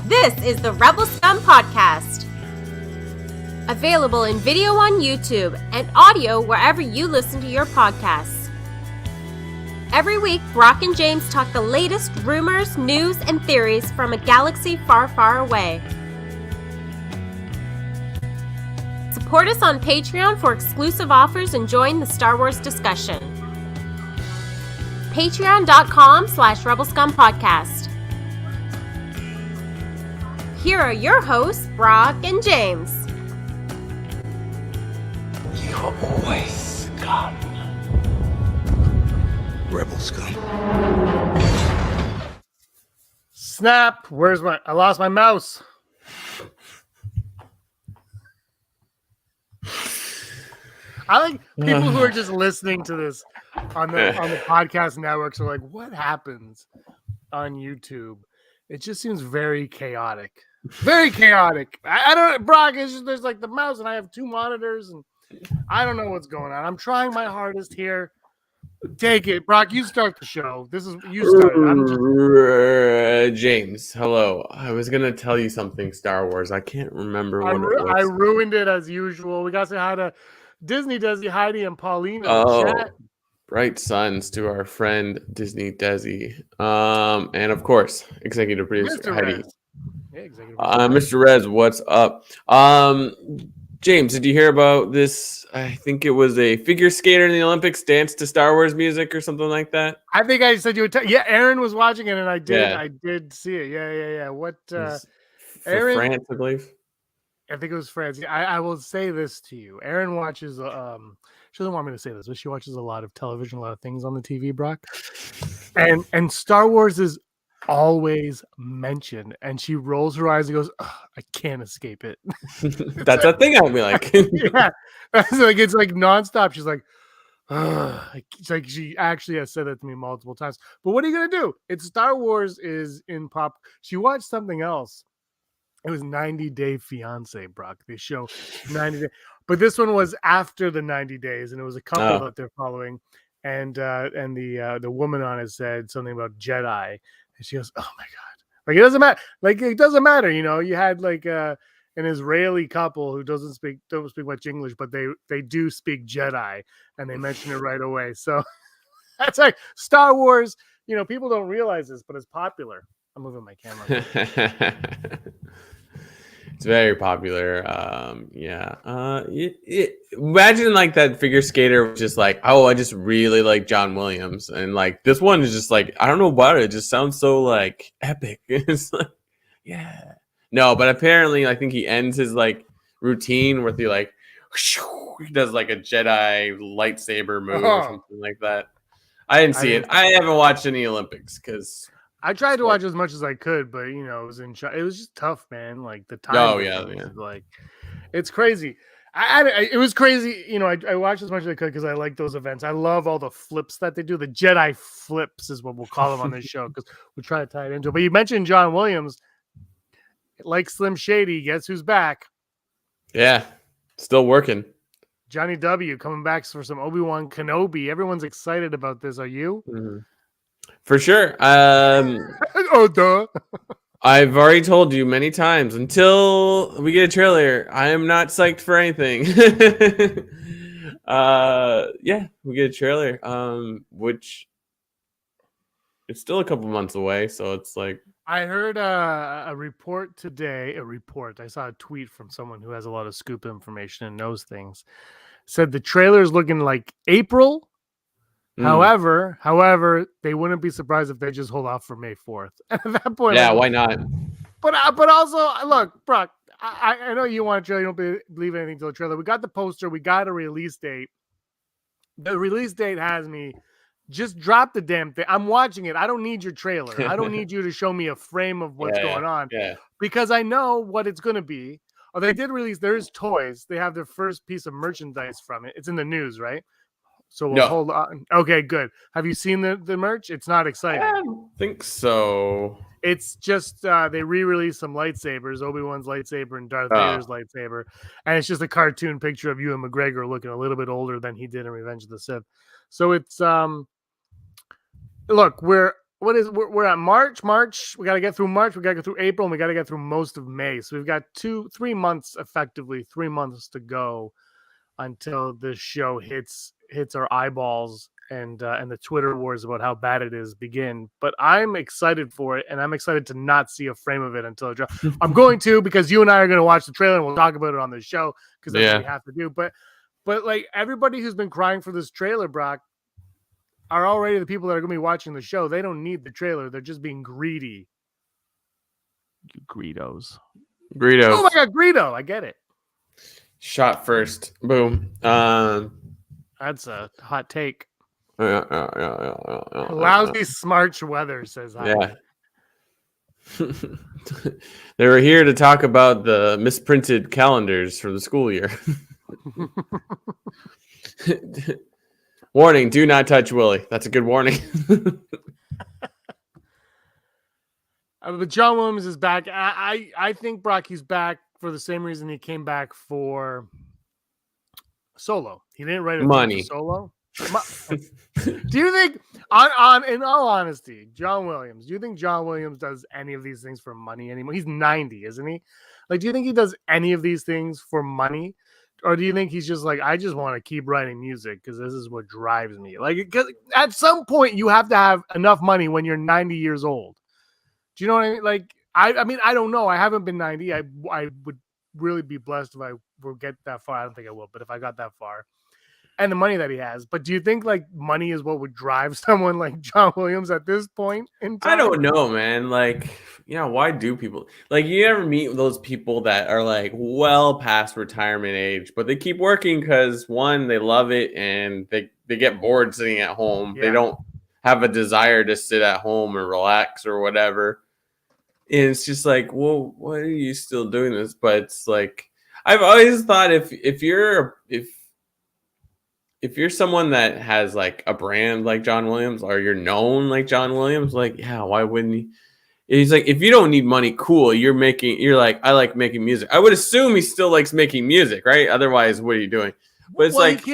This is the Rebel Scum Podcast. Available in video on YouTube and audio wherever you listen to your podcasts. Every week, Brock and James talk the latest rumors, news, and theories from a galaxy far, far away. Support us on Patreon for exclusive offers and join the Star Wars discussion. Patreon.com/Rebel Scum Podcast. Here are your hosts, Brock and James. You're always scum. Rebel scum. Snap! I lost my mouse. I like people who are just listening to this on the podcast networks are like, what happens on YouTube? It just seems very chaotic. Very chaotic. I don't, Brock, it's just, there's like the mouse and I have two monitors and I don't know what's going on. I'm trying my hardest here. Take it. Brock, you start the show. You started. James, hello. I was going to tell you something Star Wars. I can't remember what it was. I ruined it as usual. We got to say hi to Disney Desi, Heidi, and Paulina. Chat. Bright suns to our friend Disney Desi. And of course, executive producer Mr. Heidi. Rez. Yeah, executive producer. Mr. Rez, what's up? James, did you hear about this? I think it was a figure skater in the Olympics danced to Star Wars music or something like that. I think I said you would yeah, Aaron was watching it and I did. Yeah. I did see it. Yeah. What For Aaron, France, I believe. I think it was France. I will say this to you. Aaron watches she doesn't want me to say this, but she watches a lot of television, a lot of things on the TV, Brock. And Star Wars is always mentioned, and she rolls her eyes and goes, I can't escape it. That's a thing I'll be like. Yeah. It's like nonstop. She's like, it's like she actually has said that to me multiple times. But what are you gonna do? It's Star Wars is in pop. She watched something else. It was 90 Day Fiance, Brock. They show 90 Day, but this one was after the 90 days, and it was a couple that they're following, and the woman on it said something about Jedi, and she goes, "Oh my god!" Like it doesn't matter. Like it doesn't matter. You know, you had like an Israeli couple who don't speak much English, but they do speak Jedi, and they mention it right away. So that's like Star Wars. You know, people don't realize this, but it's popular. I'm moving my camera. It's very popular. Imagine like that figure skater was just like, oh, I just really like John Williams, and like this one is just like, I don't know about it. It just sounds so like epic. It's like, yeah, no, but apparently I think he ends his like routine with the like, he does like a Jedi lightsaber move or something like that. I didn't see it. I haven't watched any Olympics because. I tried to watch as much as I could, but you know, it was just tough, man. Like the time. Oh yeah. Like it's crazy. It was crazy. You know, I watched as much as I could because I like those events. I love all the flips that they do. The Jedi flips is what we'll call them on this show because we'll try to tie it into it. But you mentioned John Williams, like Slim Shady. Guess who's back? Yeah, still working. Johnny W coming back for some Obi Wan Kenobi. Everyone's excited about this. Are you? Mm-hmm. For sure. Oh, duh. I've already told you many times, until we get a trailer, I am not psyched for anything. Yeah, we get a trailer, which it's still a couple months away, so it's like. I heard a report today. I saw a tweet from someone who has a lot of scoop information and knows things. Said the trailer is looking like April. However, they wouldn't be surprised if they just hold off for May 4th. And at that point, yeah, why not? But also, look, Brock, I know you want a trailer. You don't believe anything till the trailer. We got the poster. We got a release date. The release date has me. Just drop the damn thing. I'm watching it. I don't need your trailer. I don't need you to show me a frame of what's going on. Yeah. Because I know what it's going to be. Oh, they did release. There's toys. They have their first piece of merchandise from it. It's in the news, right? So we'll hold on. Okay, good. Have you seen the merch? It's not exciting. I don't think so. It's just they re-released some lightsabers, Obi-Wan's lightsaber and Darth Vader's lightsaber. And it's just a cartoon picture of Ewan McGregor looking a little bit older than he did in Revenge of the Sith. So it's look, we're at March. We got to get through March. We got to get through April, and we got to get through most of May. So we've got 3 months, effectively 3 months to go until this show hits our eyeballs and the Twitter wars about how bad it is begin. But I'm excited for it, and I'm excited to not see a frame of it until it drops. I'm going to, because you and I are going to watch the trailer and we'll talk about it on the show because that's what we have to do. But like everybody who's been crying for this trailer, Brock, are already the people that are going to be watching the show. They don't need the trailer. They're just being greedy. You Greedos. Oh my God, Greedo. I get it. Shot first. Boom. That's a hot take. Lousy smarch weather, says I. Yeah. They were here to talk about the misprinted calendars for the school year. Warning, do not touch Willie. That's a good warning. But John Williams is back. I think, Brock, he's back for the same reason he came back for Solo. He didn't write a money. Solo. Do you think, on in all honesty, John Williams, do you think John Williams does any of these things for money anymore? He's 90, isn't he? Like, do you think he does any of these things for money? Or do you think he's just like, I just want to keep writing music because this is what drives me? Like, because at some point you have to have enough money when you're 90 years old. Do you know what I mean? Like, I mean, I don't know. I haven't been 90. I would really be blessed if I will get that far. I don't think I will, but if I got that far, and the money that he has. But do you think like money is what would drive someone like John Williams at this point in time? I don't know, man. Like, yeah, why do people like you ever meet those people that are like well past retirement age, but they keep working because one, they love it and they get bored sitting at home. Yeah. They don't have a desire to sit at home or relax or whatever. And it's just like, well, why are you still doing this? But it's like I've always thought if you're someone that has like a brand like John Williams or you're known like John Williams, like, yeah, why wouldn't he? He's like, if you don't need money, cool. You're like, I like making music. I would assume he still likes making music, right? Otherwise, what are you doing? But it's like he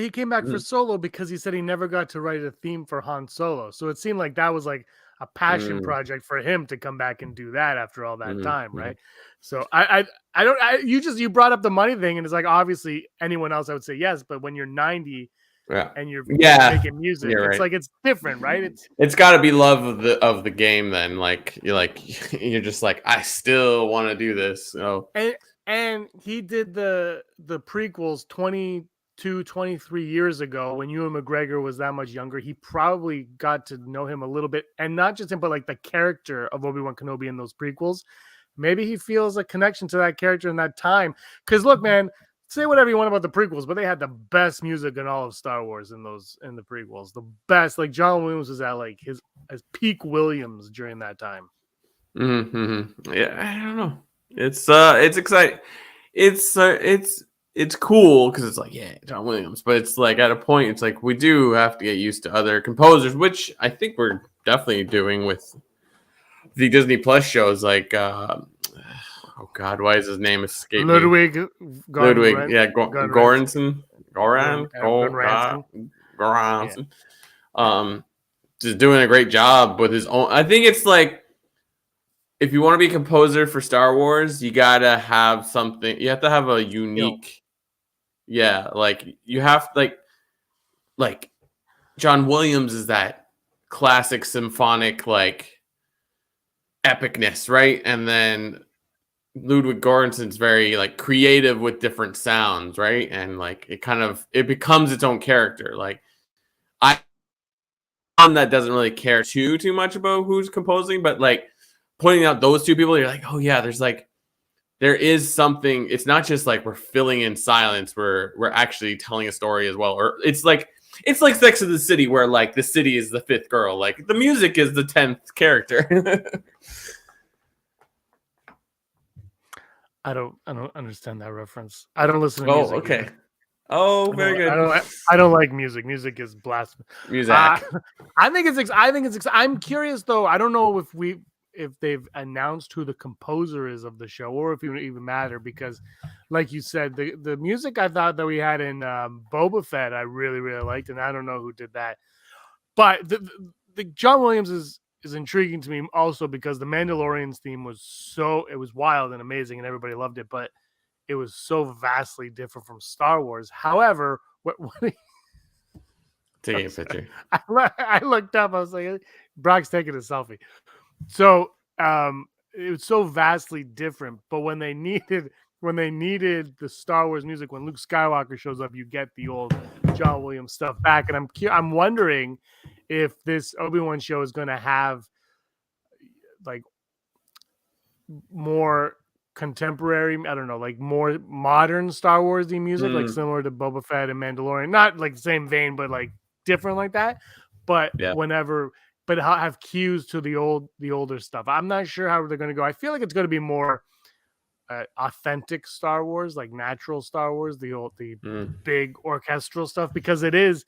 came back for Solo because he said he never got to write a theme for Han Solo. So it seemed like that was like a passion project for him to come back and do that after all that time, right? So you brought up the money thing, and it's like obviously anyone else I would say yes, but when you're 90 and you're making music, it's like it's different, right? It's got to be love of the game. Then you're just like, I still want to do this. So and he did the prequels 23 years ago when Ewan McGregor was that much younger. He probably got to know him a little bit, and not just him, but like the character of Obi Wan Kenobi in those prequels. Maybe he feels a connection to that character in that time. Because look, man, say whatever you want about the prequels, but they had the best music in all of Star Wars in the prequels. The best. Like John Williams was at like his peak Williams during that time. Mm-hmm. Yeah, I don't know. It's exciting. It's cool because it's like, yeah, John Williams, but it's like at a point, it's like we do have to get used to other composers, which I think we're definitely doing with the Disney Plus shows. Like, oh God, why is his name escaping me? Ludwig, yeah, Göransson, just doing a great job with his own. I think it's like, if you want to be a composer for Star Wars, you gotta have something. You have to have a unique, like you have like John Williams is that classic symphonic like epicness, right? And then Ludwig Göransson's very like creative with different sounds, right? And like it becomes its own character. Like that doesn't really care too much about who's composing, but like pointing out those two people, you're like, oh yeah, there is something. It's not just like we're filling in silence. We're actually telling a story as well. Or it's like Sex of the City, where like the city is the fifth girl, like the music is the 10th character. I don't understand that reference. I don't listen to music. Oh, okay. Either. Oh, very good. I don't like music. Music is blasphemy. Music. I think it's. I'm curious though. I don't know if they've announced who the composer is of the show, or if it would even matter, because like you said, the music I thought that we had in Boba Fett I really liked, and I don't know who did that, but the John Williams is intriguing to me also because the Mandalorian's theme was wild and amazing and everybody loved it, but it was so vastly different from Star Wars. However, what Taking a picture. I looked up, I was like, Brock's taking a selfie. So it was so vastly different, but when they needed the Star Wars music, when Luke Skywalker shows up, you get the old John Williams stuff back. And I'm wondering if this Obi-Wan show is going to have like more contemporary, I don't know, like more modern Star Wars-y music, like similar to Boba Fett and Mandalorian, not like the same vein, but like different like that. But but have cues to the older stuff. I'm not sure how they're going to go. I feel like it's going to be more authentic Star Wars, like natural Star Wars, the big orchestral stuff, because it is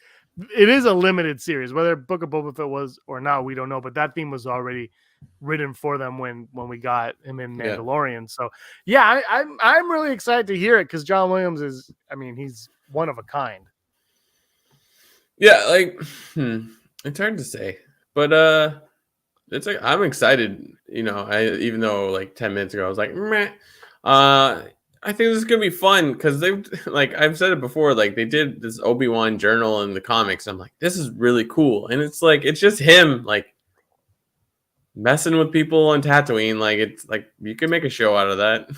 a limited series. Whether Book of Boba Fett was or not, we don't know. But that theme was already written for them when we got him in Mandalorian. Yeah. So yeah, I'm really excited to hear it because John Williams is, I mean, he's one of a kind. Yeah, like it's hard to say, but it's like I'm excited. You know, even though like 10 minutes ago I was like, meh. I think this is gonna be fun because they, like I've said it before, like they did this Obi Wan journal in the comics. I'm like, this is really cool, and it's like it's just him like messing with people on Tatooine. Like it's like you can make a show out of that.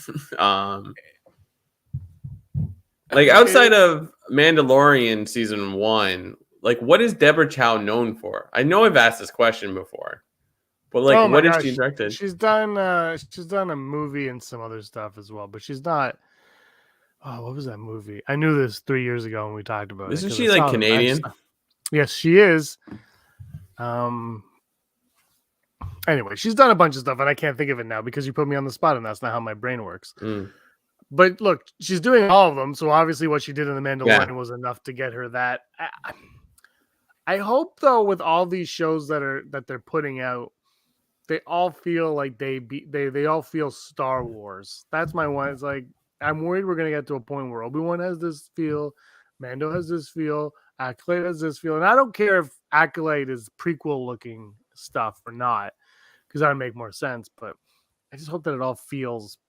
Like outside of Mandalorian season 1, like what is Deborah Chow known for? I know I've asked this question before. But like, what is she directed? She's done a movie and some other stuff as well, but she's not. Oh, what was that movie? I knew this 3 years ago when we talked about it. Isn't she like Canadian? Yes, she is. Anyway, she's done a bunch of stuff, and I can't think of it now because you put me on the spot, and that's not how my brain works. But look, she's doing all of them, so obviously what she did in The Mandalorian was enough to get her that. I hope though, with all these shows that they're putting out, they all feel like they all feel Star Wars. That's my one. It's like I'm worried we're gonna get to a point where Obi-Wan has this feel, Mando has this feel, Acolyte has this feel, and I don't care if Acolyte is prequel looking stuff or not, because that would make more sense. But I just hope that it all feels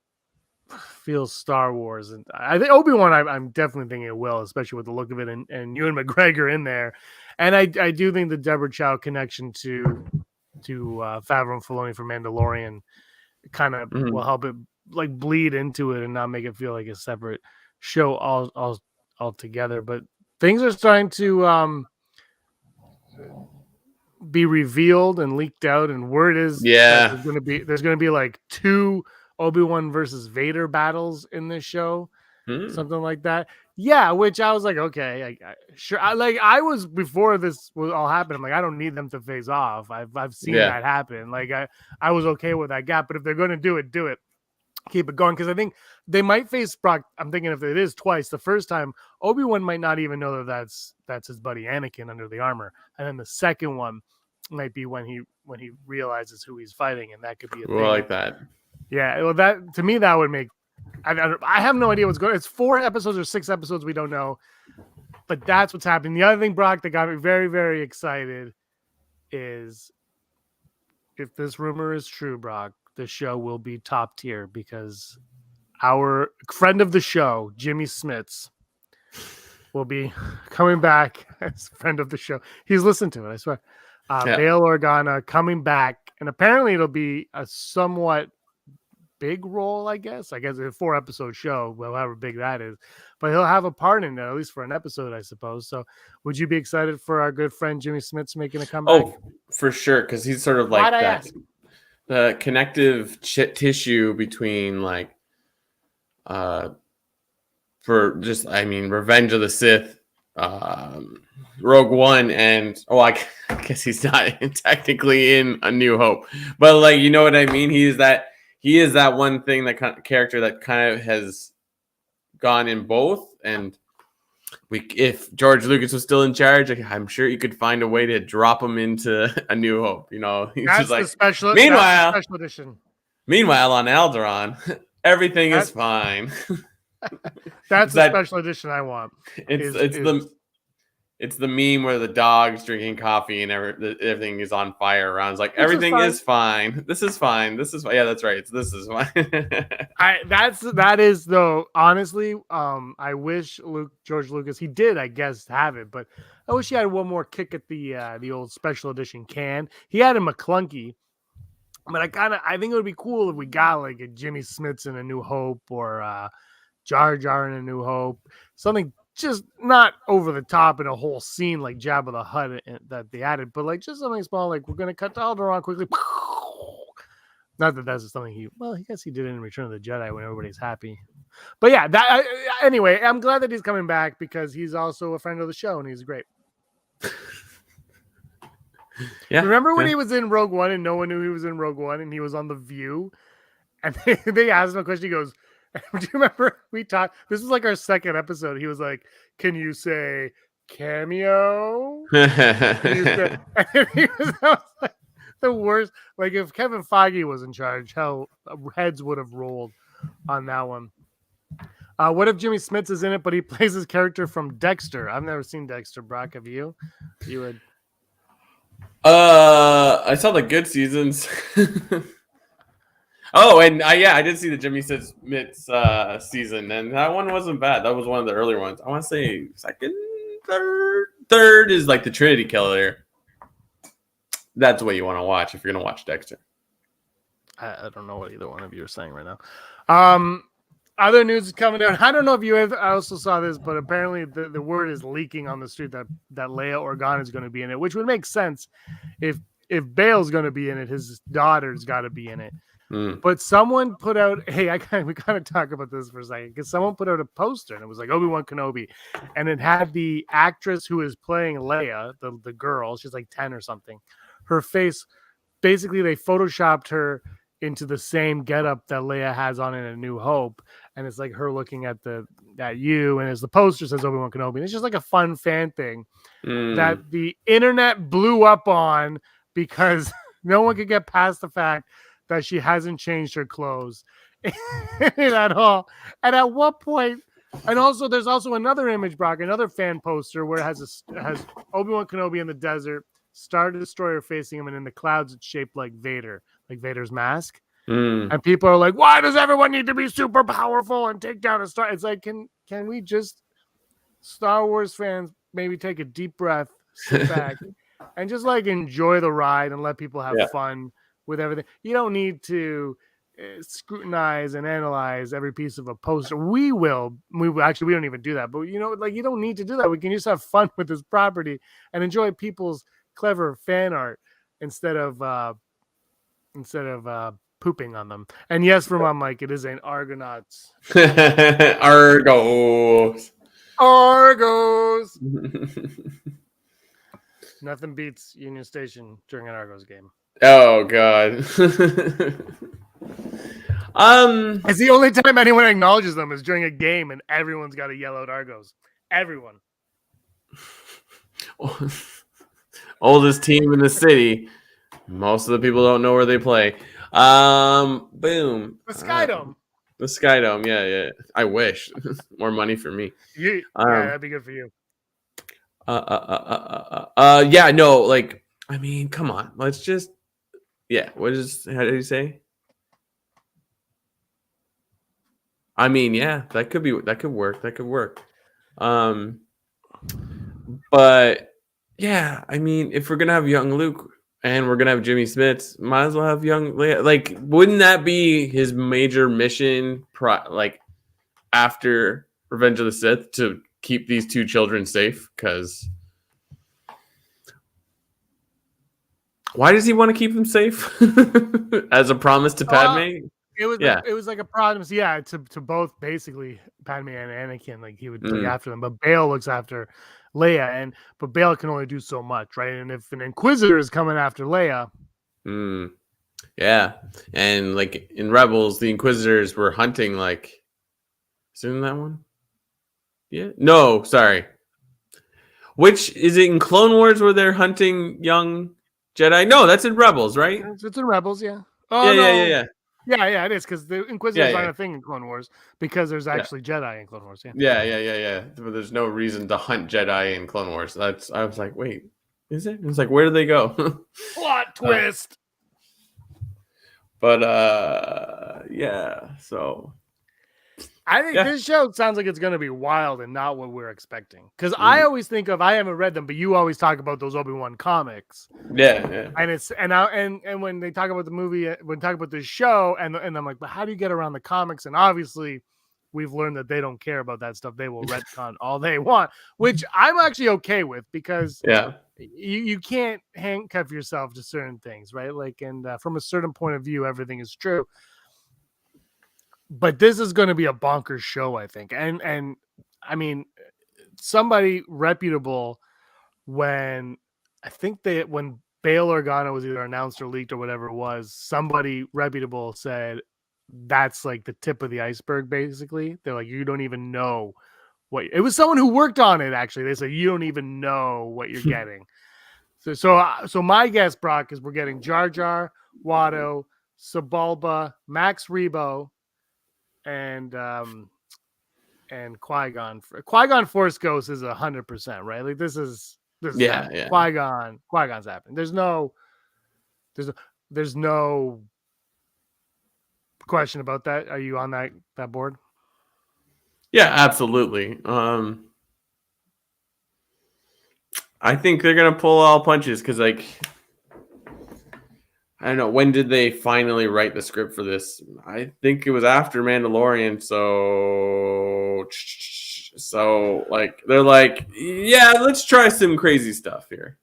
Star Wars, and I think Obi-Wan. I'm definitely thinking it will, especially with the look of it and Ewan McGregor in there, and I do think the Deborah Chow connection to Favreau and Filoni for Mandalorian kind of will help it like bleed into it and not make it feel like a separate show all together. But things are starting to be revealed and leaked out, and word is there's gonna be like 2 Obi-Wan versus Vader battles in this show, something like that. Yeah, which I was like, okay, sure. I was before this was all happened. I'm like, I don't need them to face off. I've seen that happen. Like I was okay with that gap. But if they're going to do it, keep it going, because I think they might face Brock. I'm thinking if it is twice, the first time Obi-Wan might not even know that's his buddy Anakin under the armor, and then the second one might be when he realizes who he's fighting, and that could be a thing. Like that. Yeah, well, that to me that would make. I have no idea what's going on. It's 4 episodes or 6 episodes. We don't know. But that's what's happening. The other thing, Brock, that got me very, very excited is if this rumor is true, Brock, the show will be top tier because our friend of the show, Jimmy Smits, will be coming back as friend of the show. He's listened to it, I swear. Bail Organa coming back. And apparently it'll be a somewhat big role, I guess. It's a 4-episode show, however big that is, but he'll have a part in it, at least for an episode, I suppose. So would you be excited for our good friend Jimmy Smits making a comeback? Oh, for sure, because he's sort of like that the connective tissue between like for just Revenge of the Sith, Rogue One, and I guess he's not technically in A New Hope, but like, you know what I mean? He is that one thing, that kind of character that kind of has gone in both. And if George Lucas was still in charge, I'm sure he could find a way to drop him into A New Hope. You know, he's that's just like, special edition. Meanwhile, on Alderaan, everything is fine. That's the special edition I want. It's It's the meme where the dog's drinking coffee and everything is on fire around. It's like everything is fine. This is fine. This is fine. Yeah, that's right. This is fine. That is though. Honestly, I wish George Lucas, he did, I guess, have it, but I wish he had one more kick at the old special edition can. He had a McClunky, but I think it would be cool if we got like a Jimmy Smits in A New Hope or Jar Jar in A New Hope, something just not over the top in a whole scene like Jabba the Hutt that they added, but like just something small, like we're gonna cut to Alderaan quickly. Not that that's something I guess he did in Return of the Jedi when everybody's happy. But yeah, anyway, I'm glad that he's coming back because he's also a friend of the show and he's great. Yeah. Remember when he was in Rogue One and no one knew he was in Rogue One and he was on The View and they asked him a question. He goes, do you remember we talked? This was like our second episode. He was like, "Can you say cameo?" That was like the worst. Like if Kevin Feige was in charge, hell, heads would have rolled on that one. What if Jimmy Smits is in it, but he plays his character from Dexter? I've never seen Dexter. Brock, have you? You would. I saw the good seasons. Oh, and I did see the Jimmy Smits season, and that one wasn't bad. That was one of the earlier ones. I want to say second, third is like the Trinity Killer. That's what you want to watch if you're gonna watch Dexter. I don't know what either one of you are saying right now. Other news is coming down. I don't know if you have. I also saw this, but apparently the word is leaking on the street that Leia Organa is going to be in it, which would make sense if Bale's going to be in it. His daughter's got to be in it. But someone put out, we gotta talk about this for a second, because someone put out a poster and it was like Obi Wan Kenobi, and it had the actress who is playing Leia, the girl, she's like 10 or something. Her face, basically they photoshopped her into the same getup that Leia has on in A New Hope, and it's like her looking at you, and as the poster says Obi Wan Kenobi, and it's just like a fun fan thing that the internet blew up on because no one could get past the fact that she hasn't changed her clothes at all. And at what point? And also, there's also another image, Brock, another fan poster where it has Obi-Wan Kenobi in the desert, Star Destroyer facing him, and in the clouds it's shaped like Vader, like Vader's mask. And people are like, "Why does everyone need to be super powerful and take down a star?" It's like, can we just, Star Wars fans, maybe take a deep breath, sit back, and just like enjoy the ride and let people have fun with everything. You don't need to scrutinize and analyze every piece of a poster. We don't even do that, but you don't need to do that. We can just have fun with this property and enjoy people's clever fan art instead of pooping on them. And yes, from on Mike, it is an Argonauts. Argos. Nothing beats Union Station during an Argos game. Oh God. It's the only time anyone acknowledges them is during a game and everyone's got to yell out Argos. Everyone. Oldest team in the city. Most of the people don't know where they play. Boom. The Skydome. The Skydome, yeah. I wish. More money for me. Yeah, that'd be good for you. Yeah, no, like, I mean, come on. Let's just, how did you say? I mean, yeah, that could work. But yeah, I mean, if we're gonna have young Luke and we're gonna have Jimmy Smits, might as well have young Leia. Like, wouldn't that be his major mission? After Revenge of the Sith, to keep these two children safe? Because why does he want to keep them safe? As a promise to Padme? It was like a promise, to both, basically Padme and Anakin. Like he would look after them, but Bail looks after Leia, but Bail can only do so much, right? And if an Inquisitor is coming after Leia, yeah, and like in Rebels, the Inquisitors were hunting, like, isn't that one? Yeah, no, sorry. Which is it in Clone Wars where they're hunting young Jedi? No, that's in Rebels, right? It's in Rebels, yeah. Oh, yeah. Yeah, it is because the Inquisitors Yeah. aren't a thing in Clone Wars because there's actually Jedi in Clone Wars. Yeah. But there's no reason to hunt Jedi in Clone Wars. I was like, wait, is it? It's like, where do they go? Plot twist. But yeah. So I think this show sounds like it's going to be wild and not what we're expecting. Because I always think of, I haven't read them, but you always talk about those Obi Wan comics. Yeah. And it's and when they talk about the movie, when they talk about the show, and I'm like, but how do you get around the comics? And obviously, we've learned that they don't care about that stuff. They will retcon all they want, which I'm actually okay with because you can't handcuff yourself to certain things, right? Like, and from a certain point of view, everything is true. But this is going to be a bonkers show, I think. And I mean, somebody reputable when Bail Organa was either announced or leaked or whatever it was, somebody reputable said that's like the tip of the iceberg, basically. They're like, you don't even know what it was. Someone who worked on it, actually. They said, you don't even know what you're getting. So my guess, Brock, is we're getting Jar Jar, Watto, Sebulba, Max Rebo, and Qui-Gon. Qui-Gon Force Ghost is 100%, right? Like this is Qui-Gon's happening. There's no question about that. Are you on that board? Yeah, absolutely. I think they're gonna pull all punches because, like, I don't know, when did they finally write the script for this? I think it was after Mandalorian. So like they're like, yeah, let's try some crazy stuff here.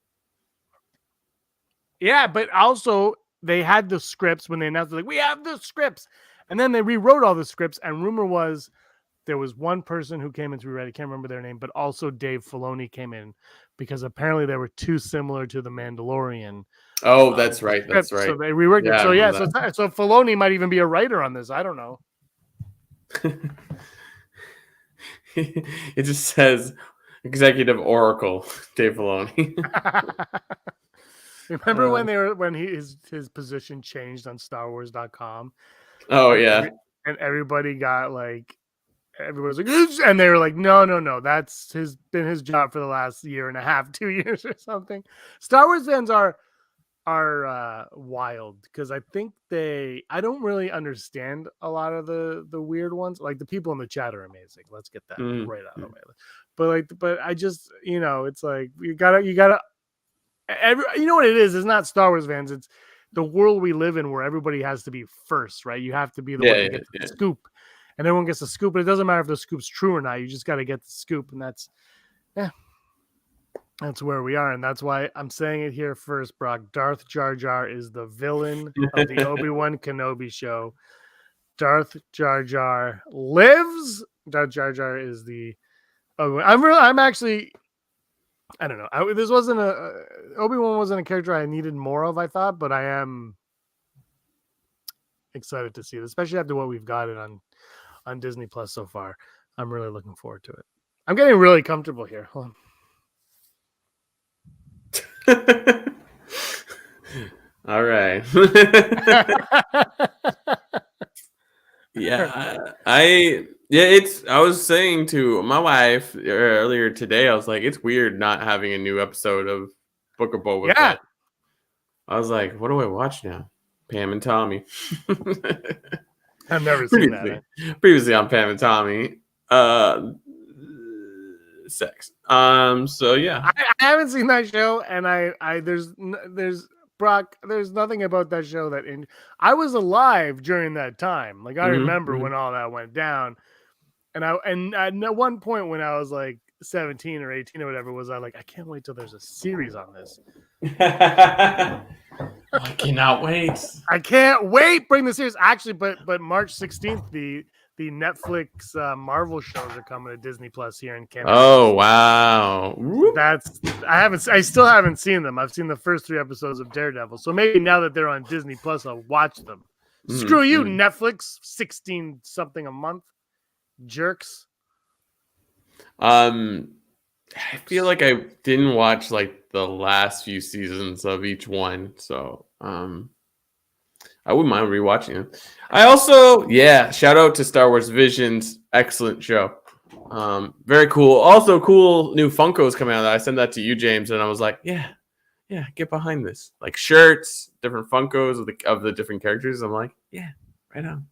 Yeah, but also they had the scripts when they announced, like, we have the scripts, and then they rewrote all the scripts. And rumor was there was one person who came in to rewrite. I can't remember their name, but also Dave Filoni came in because apparently they were too similar to the Mandalorian. Oh, that's right. That's right. So they reworked it. So yeah, so Filoni might even be a writer on this. I don't know. It just says Executive Oracle, Dave Filoni. Remember when his position changed on StarWars.com? Oh yeah. And everybody got like, everybody's like, and they were like, no, that's been his job for the last year and a half, 2 years or something. Star Wars fans are wild because I think I don't really understand a lot of the weird ones. Like the people in the chat are amazing. Let's get that right out of the way. But I just, it's like you gotta you know what it is? It's not Star Wars fans. It's the world we live in where everybody has to be first, right? You have to be the one that gets the scoop, and everyone gets the scoop. But it doesn't matter if the scoop's true or not. You just got to get the scoop, and that's where we are, and that's why I'm saying it here first, Brock. Darth Jar Jar is the villain of the Obi Wan Kenobi show. Darth Jar Jar lives. Darth Jar Jar is the. I'm actually. I don't know. This wasn't Obi-Wan wasn't a character I needed more of, I thought, but I am excited to see it, especially after what we've got it on Disney Plus so far. I'm really looking forward to it. I'm getting really comfortable here. Hold on. All right. Yeah, I was saying to my wife earlier today, I was like, it's weird not having a new episode of Book of Boba Fett. I was like, what do I watch now? Pam and Tommy. I've never seen that. Previously on Pam and Tommy. Sex. So yeah. I haven't seen that show, and there's Brock, there's nothing about that show I was alive during that time. Like I remember when all that went down, and at one point when I was like 17 or 18 or whatever, was I like, I can't wait till there's a series on this. I cannot wait. I can't wait. Bring the series. Actually, but March 16th, the Netflix Marvel shows are coming to Disney Plus here in Canada. Oh wow! I still haven't seen them. I've seen the first 3 episodes of Daredevil. So maybe now that they're on Disney Plus, I'll watch them. Screw you, Netflix. 16 something a month, jerks. I feel like I didn't watch like the last few seasons of each one, so I wouldn't mind rewatching it. I also, shout out to Star Wars Visions. Excellent show. Very cool. Also, cool new Funkos coming out. I sent that to you, James, and I was like, yeah, get behind this. Like shirts, different Funkos of the different characters. I'm like, yeah, right on.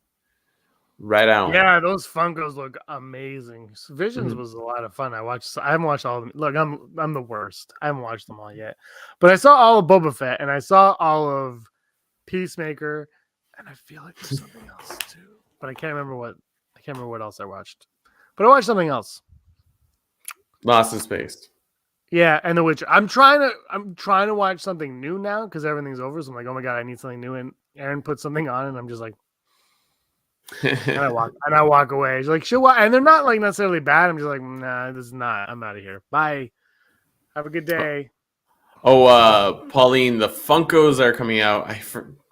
Right on. Yeah, those Funkos look amazing. Visions Mhm. was a lot of fun. I haven't watched all of them. Look, I'm the worst. I haven't watched them all yet. But I saw all of Boba Fett and I saw all of Peacemaker, and I feel like there's something else too. But I can't remember what else I watched. But I watched something else. Lost in Space. Yeah, and The Witcher. I'm trying to watch something new now because everything's over. So I'm like, oh my god, I need something new. And Aaron put something on, and I'm just like, and I walk away. She's like, she'll watch, and they're not like necessarily bad. I'm just like, nah, this is not. I'm out of here. Bye. Have a good day. Pauline, the Funkos are coming out.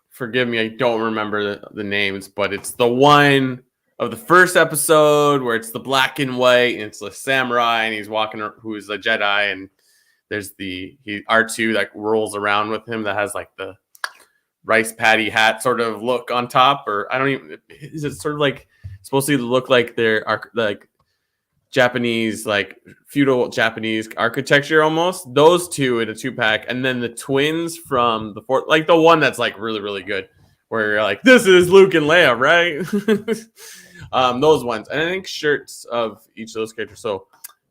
Forgive me, I don't remember the names, but it's the one of the first episode where it's the black and white, and it's the samurai, and he's walking, who's a Jedi, and there's R2 that rolls around with him that has like the rice patty hat sort of look on top, or I don't even. Is it sort of like supposed to look like they're like Japanese, like feudal Japanese architecture almost? Those two in a 2-pack, and then the twins from the fourth, like the one that's like really really good, where you're like, this is Luke and Leia, right? Those ones, and I think shirts of each of those characters. So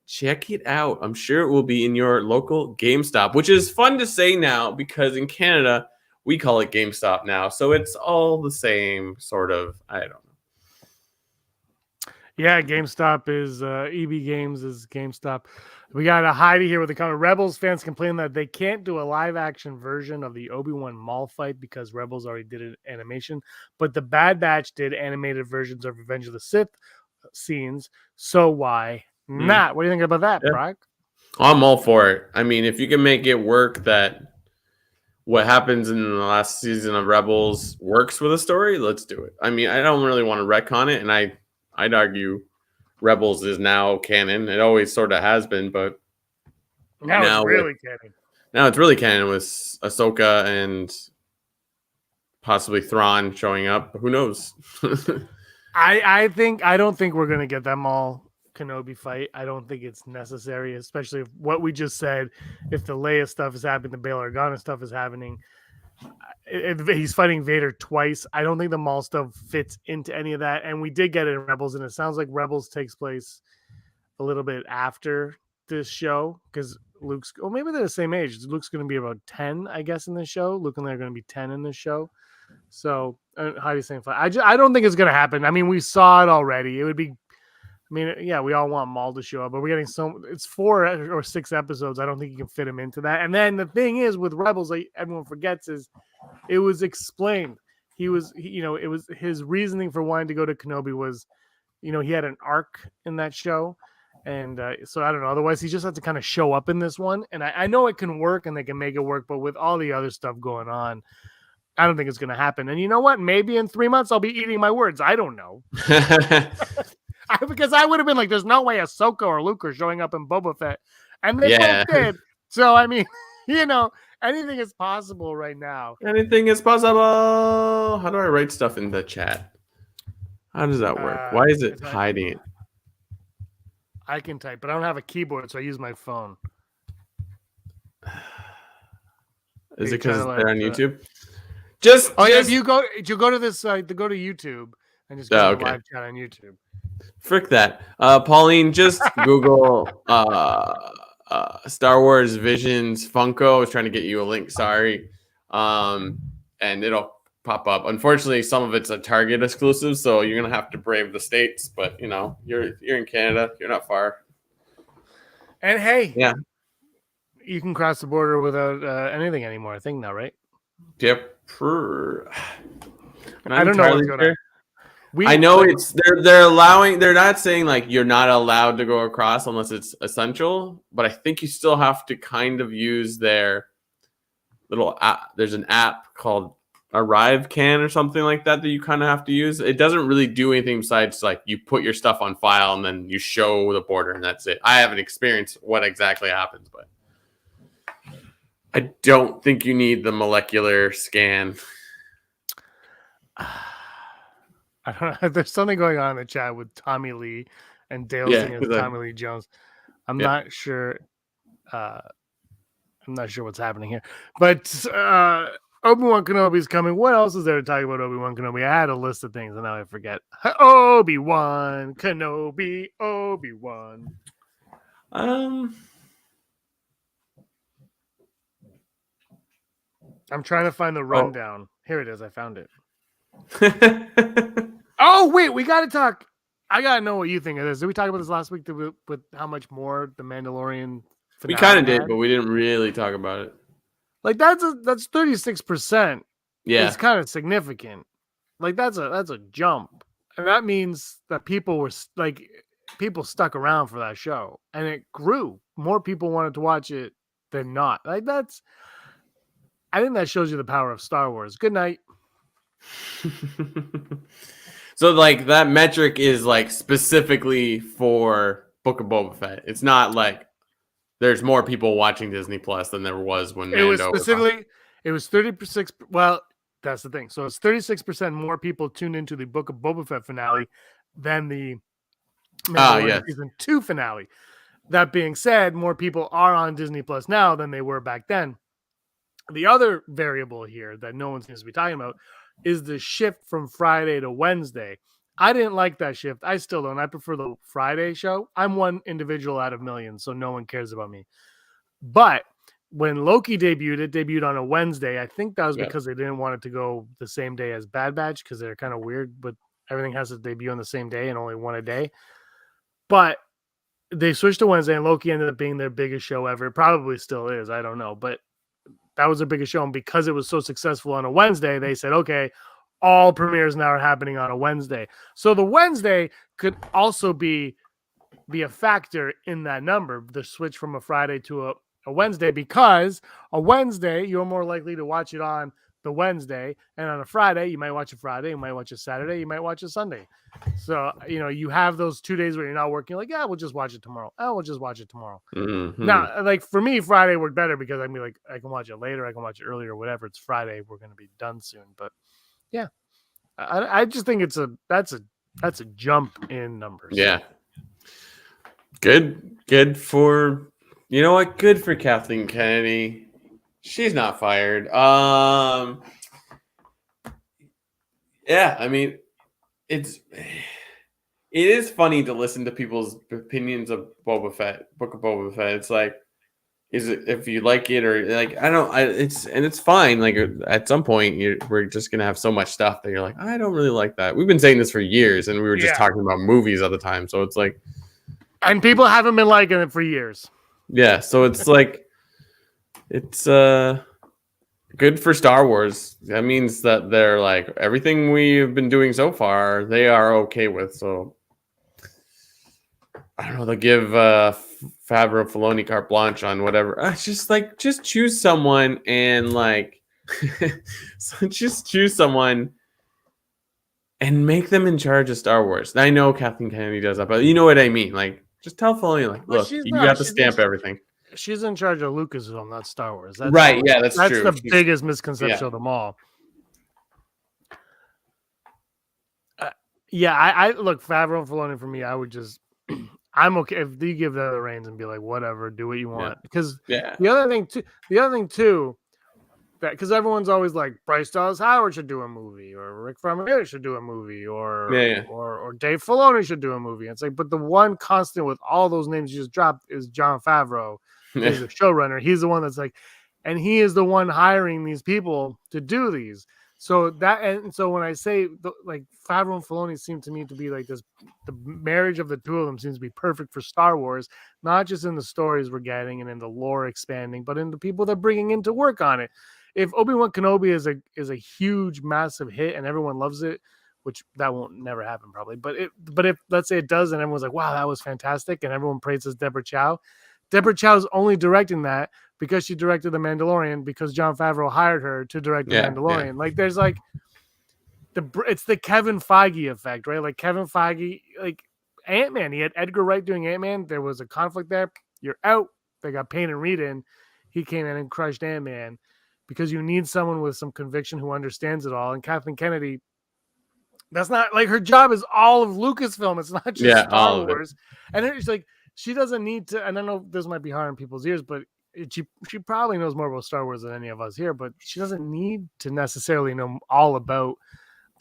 check it out. I'm sure it will be in your local GameStop, which is fun to say now because in Canada we call it GameStop now, so it's all the same sort of. I don't know. Yeah, GameStop is EB Games is GameStop. We got a Heidi here with a comment. Rebels fans complain that they can't do a live action version of the Obi Wan Maul fight because Rebels already did an animation, but the Bad Batch did animated versions of Revenge of the Sith scenes. So why not? What do you think about that, Brock? I'm all for it. I mean, if you can make it work, that what happens in the last season of Rebels works with a story, let's do it. I mean, I don't really want to retcon it, and I'd argue Rebels is now canon. It always sort of has been, but now it's really canon. Now it's really canon with Ahsoka and possibly Thrawn showing up. Who knows? I don't think we're gonna get them all Kenobi fight. I don't think it's necessary, especially if what we just said. If the Leia stuff is happening, the Bail Organa stuff is happening. He's fighting Vader twice. I don't think the Maul stuff fits into any of that. And we did get it in Rebels, and it sounds like Rebels takes place a little bit after this show because Luke's. Oh, maybe they're the same age. Luke's going to be about 10, I guess, in this show. Luke and Leia are going to be 10 in this show. So, how do you say? I don't think it's going to happen. I mean, we saw it already. It would be. I mean, yeah, we all want Maul to show up, but we're getting it's 4 or 6 episodes. I don't think you can fit him into that. And then the thing is with Rebels, like everyone forgets, is it was explained. It was his reasoning for wanting to go to Kenobi was, he had an arc in that show. And so I don't know. Otherwise, he just had to kind of show up in this one. And I know it can work and they can make it work, but with all the other stuff going on, I don't think it's going to happen. And you know what? Maybe in 3 months, I'll be eating my words. I don't know. Because I would have been like, there's no way Ahsoka or Luke are showing up in Boba Fett. And they both did. So, I mean, anything is possible right now. Anything is possible. How do I write stuff in the chat? How does that work? Why is it hiding it? I can type, but I don't have a keyboard, so I use my phone. Is it because they're on YouTube? If you go to this site, to go to YouTube and just go to live chat on YouTube. Frick that. Pauline, just Google Star Wars Visions Funko. I was trying to get you a link, sorry. And it'll pop up. Unfortunately, some of it's a Target exclusive, so you're gonna have to brave the States, but you're in Canada, you're not far. And hey, you can cross the border without anything anymore, I think now, right? Yep. I don't know what's going on. I know they're not saying like you're not allowed to go across unless it's essential, but I think you still have to kind of use their little app. There's an app called Arrive Can or something like that you kind of have to use. It doesn't really do anything besides like you put your stuff on file and then you show the border and that's it. I haven't experienced what exactly happens, but I don't think you need the molecular scan. I don't know. There's something going on in the chat with Tommy Lee and Dale Yeah, saying it's 'cause I- Tommy Lee Jones. I'm Yeah. not sure. I'm not sure what's happening here, but Obi Wan Kenobi is coming. What else is there to talk about Obi Wan Kenobi? I had a list of things and now I forget. Obi Wan Kenobi, Obi Wan. I'm trying to find the rundown. Here it is. I found it. Oh wait, we got to talk. I gotta know what you think of this. Did we talk about this last week with how much more the Mandalorian? We kind of finale did, had? but we didn't really talk about it. Like that's 36%. Yeah, It's kind of significant. Like that's a jump, and that means that people stuck around for that show, and it grew. More people wanted to watch it than not. Like I think that shows you the power of Star Wars. Good night. So like that metric is like specifically for Book of Boba Fett. It's not like there's more people watching Disney Plus than there was when It was Mando specifically. It was 36. Well, that's the thing. So it's 36% more people tuned into the Book of Boba Fett finale than the Mandalorian season 2 finale. That being said, more people are on Disney Plus now than they were back then. The other variable here that no one seems to be talking about is the shift from Friday to Wednesday. I didn't like that shift. I still don't. I prefer the Friday show. I'm one individual out of millions, so no one cares about me. But when Loki debuted, it debuted on a Wednesday. I think that was because they didn't want it to go the same day as Bad Batch because they're kind of weird, but everything has to debut on the same day and only one a day. But they switched to Wednesday, and Loki ended up being their biggest show ever. It probably still is. I don't know. But that was their biggest show. And because it was so successful on a Wednesday, they said, okay, all premieres now are happening on a Wednesday. So the Wednesday could also be a factor in that number, the switch from a Friday to a Wednesday, because a Wednesday, you're more likely to watch it on the Wednesday. And on a Friday, you might watch a Friday, you might watch a Saturday, you might watch a Sunday. So, you have those 2 days where you're not working, like, yeah, we'll just watch it tomorrow. Oh, we'll just watch it tomorrow. Mm-hmm. Now, like for me, Friday worked better because I mean, like, I can watch it later, I can watch it earlier, whatever. It's Friday, we're going to be done soon. But yeah, I just think that's a jump in numbers. Yeah. Good for, you know what? Good for Kathleen Kennedy. She's not fired. Yeah, I mean, it is funny to listen to people's opinions of Boba Fett, Book of Boba Fett. It's like, is it if you like it or like it's fine. Like at some point, we're just gonna have so much stuff that you're like, I don't really like that. We've been saying this for years, and we were just talking about movies all the time. So it's like, and people haven't been liking it for years. Yeah, so it's like, it's good for Star Wars. That means that they're like, everything we've been doing so far, they are okay with. So I don't know. They'll give Favreau, Filoni carte blanche on whatever. It's just like, just choose someone and like, so just choose someone and make them in charge of Star Wars. I know Kathleen Kennedy does that, but you know what I mean. Like, just tell Filoni, like, look, you got to stamp everything. She's in charge of Lucasfilm, not Star Wars. That's right? Yeah, that's true. That's the biggest misconception of them all. I look, Favreau and Filoni for me. I would just, I'm okay if you give them the reins and be like, whatever, do what you want. Yeah. Because Yeah. the other thing too, that because everyone's always like Bryce Dallas Howard should do a movie, or Rick Famuyiwa should do a movie, or Dave Filoni should do a movie. It's like, but the one constant with all those names you just dropped is Jon Favreau. He's the showrunner. He's the one that's like, and he is the one hiring these people to do these. So when I say like Favreau and Filoni seem to me to be like this, the marriage of the two of them seems to be perfect for Star Wars, not just in the stories we're getting and in the lore expanding, but in the people they're bringing in to work on it. If Obi Wan Kenobi is a huge, massive hit and everyone loves it, which that won't never happen probably, but if let's say it does and everyone's like, wow, that was fantastic, and everyone praises Deborah Chow. Deborah Chow's only directing that because she directed The Mandalorian because Jon Favreau hired her to direct The Mandalorian. Yeah. Like there's like it's the Kevin Feige effect, right? Like Kevin Feige, like Ant-Man, he had Edgar Wright doing Ant-Man. There was a conflict there. You're out. They got Payne and Reed in. He came in and crushed Ant-Man because you need someone with some conviction who understands it all. And Kathleen Kennedy That's not like her job is all of Lucasfilm. It's not just all Star of it. Wars. And it's like she doesn't need to. And I know this might be hard in people's ears, but she probably knows more about Star Wars than any of us here. But she doesn't need to necessarily know all about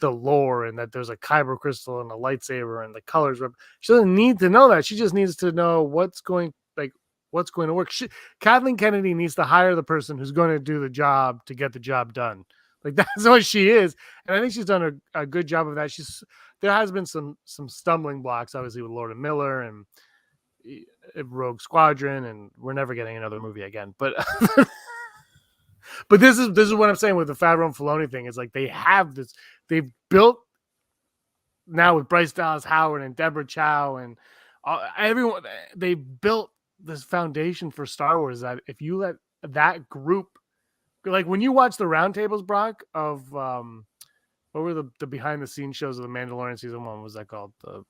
the lore and that there's a kyber crystal and a lightsaber and the colors. She doesn't need to know that. She just needs to know what's going to work. Kathleen Kennedy needs to hire the person who's going to do the job to get the job done. Like that's what she is, and I think she's done a good job of that. There has been some stumbling blocks, obviously, with Lord and Miller and Rogue Squadron, and we're never getting another movie again. But but this is what I'm saying with the Favreau and Filoni thing. Is like they've built now with Bryce Dallas Howard and Deborah Chow and everyone. They built this foundation for Star Wars that if you let that group. Like when you watch the roundtables, Brock, of what were the behind the scenes shows of the Mandalorian season 1? What was that called? The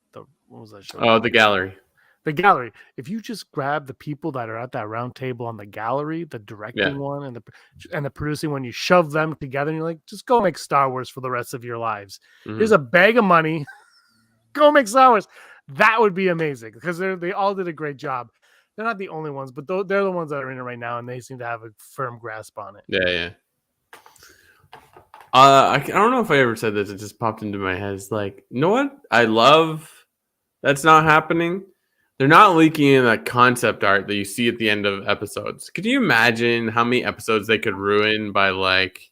what was that show? Oh, the gallery. The gallery. If you just grab the people that are at that round table on the gallery, the directing one and the producing one, you shove them together and you're like, just go make Star Wars for the rest of your lives. Here's a bag of money. Go make Star Wars. That would be amazing because they all did a great job. They're not the only ones, but they're the ones that are in it right now, and they seem to have a firm grasp on it. Yeah. I don't know if I ever said this. It just popped into my head. It's like, you know what? I love that's not happening. They're not leaking in that concept art that you see at the end of episodes. Could you imagine how many episodes they could ruin by like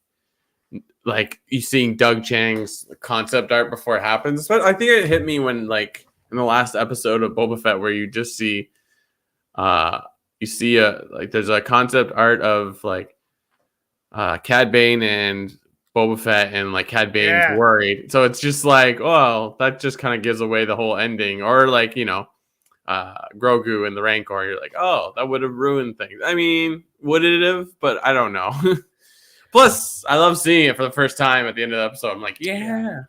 you seeing Doug Chang's concept art before it happens? But I think it hit me when like in the last episode of Boba Fett where you just see. You see there's a concept art of like Cad Bane and Boba Fett and like Cad Bane's worried. So it's just like, well, that just kind of gives away the whole ending. Or like, Grogu and the Rancor, you're like, oh, that would have ruined things. I mean, would it have? But I don't know. Plus, I love seeing it for the first time at the end of the episode. I'm like, yeah.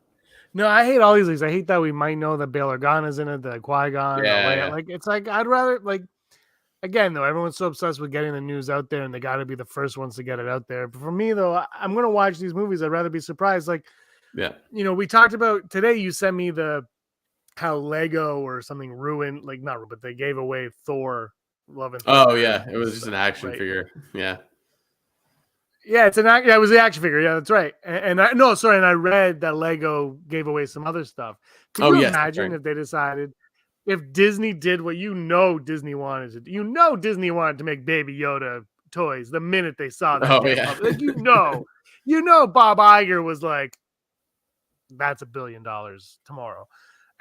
No, I hate all these things. I hate that we might know that Bail Organa's in it, the Qui-Gon. Yeah. Like it's like I'd rather like. Again, though, everyone's so obsessed with getting the news out there and they got to be the first ones to get it out there. But for me, though, I'm going to watch these movies. I'd rather be surprised. Like, we talked about today, you sent me how Lego or something ruined, like not, but they gave away Thor Love and Thunder. Oh, yeah. It was just an action figure. Yeah. Yeah, it was the action figure. Yeah, that's right. And I read that Lego gave away some other stuff. Can you imagine if they decided... If Disney did what Disney wanted to, Disney wanted to make Baby Yoda toys the minute they saw that. Like, Bob Iger was like, that's $1 billion tomorrow.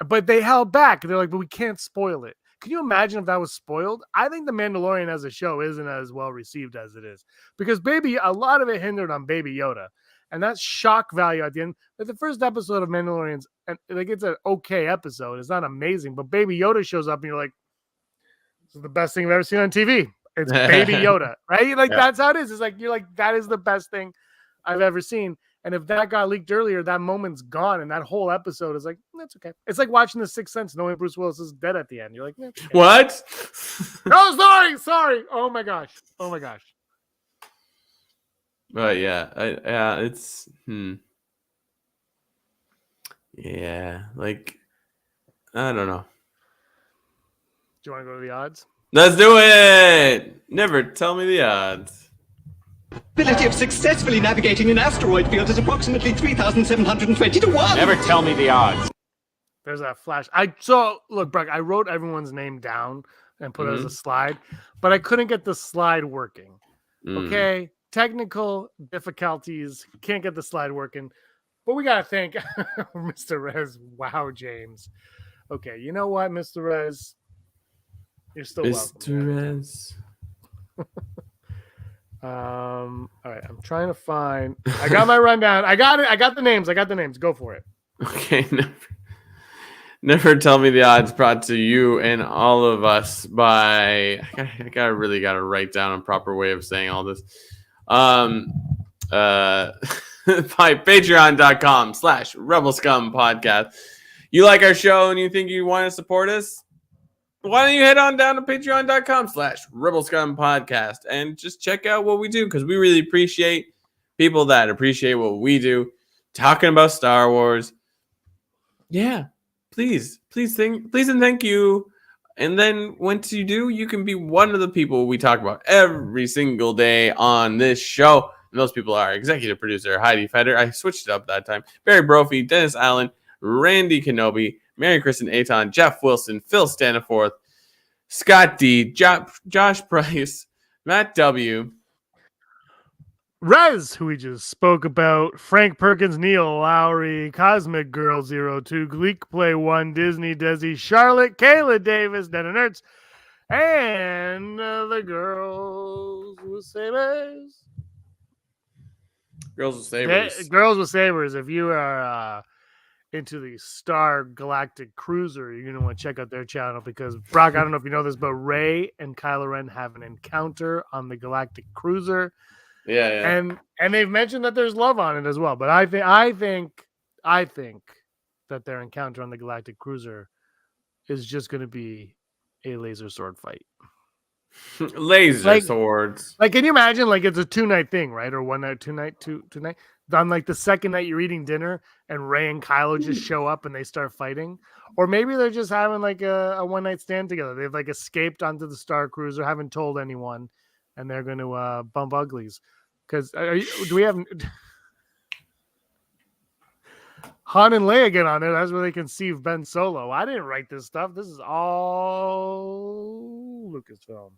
But they held back. They're like, but we can't spoil it. Can you imagine if that was spoiled? I think The Mandalorian as a show isn't as well received as it is because a lot of it hindered on Baby Yoda. And that's shock value at the end. Like the first episode of Mandalorian's, and like it's an okay episode. It's not amazing, but Baby Yoda shows up, and you're like, "This is the best thing I've ever seen on TV." It's Baby Yoda, right? Like that's how it is. It's like you're like, that is the best thing I've ever seen. And if that got leaked earlier, that moment's gone, and that whole episode is like, that's okay. It's like watching The Sixth Sense, knowing Bruce Willis is dead at the end. You're like, okay. What? No, sorry. Oh my gosh. But yeah, it's yeah, like I don't know. Do you want to go to the odds? Let's do it. Never tell me the odds. Ability of successfully navigating an asteroid field is approximately 3,720 to 1. Never tell me the odds. There's that flash. Look, Brock, I wrote everyone's name down and put it as a slide, but I couldn't get the slide working. Okay. Technical difficulties. Can't get the slide working. But we got to thank Mr. Rez. Wow, James. Okay. You know what, Mr. Rez? You're still Mr. welcome. Rez. All right. I'm trying to find. I got my rundown. I got it. I got the names. Go for it. Okay. Never tell me the odds. Brought to you and all of us by. I really got to write down a proper way of saying all this. By patreon.com/Rebel Scum podcast. You like our show and you think you want to support us? Why don't you head on down to patreon.com/Rebel Scum podcast and just check out what we do, because we really appreciate people that appreciate what we do, talking about Star Wars, Yeah, please and thank you. And then once you do, you can be one of the people we talk about every single day on this show. And those people are executive producer Heidi Feder. I switched it up that time. Barry Brophy, Dennis Allen, Randy Kenobi, Mary Kristen Aton, Jeff Wilson, Phil Staniforth, Scott D, Josh Price, Matt W. Rez, who we just spoke about, Frank Perkins, Neil Lowry, Cosmic Girl 02, Gleek Play 1, Disney Desi, Charlotte, Kayla Davis, Dana Nerds, and the Girls with Sabers. Girls with Sabers. Girls with Sabers, if you are into the Star Galactic Cruiser, you're going to want to check out their channel because, Brock, I don't know if you know this, but Rey and Kylo Ren have an encounter on the Galactic Cruiser. Yeah. And they've mentioned that there's love on it as well. But I think that their encounter on the Galactic Cruiser is just going to be a laser sword fight. Laser swords. Like, can you imagine? Like, it's a 2-night thing, right? Or 1 night, 2 night, two night. On like the second night you're eating dinner, and Rey and Kylo just show up and they start fighting. Or maybe they're just having like a 1-night stand together. They've like escaped onto the Star Cruiser, haven't told anyone, and they're going to bump uglies. Because do we have Han and Leia get on there? That's where they conceive Ben Solo. I didn't write this stuff. This is all Lucasfilm.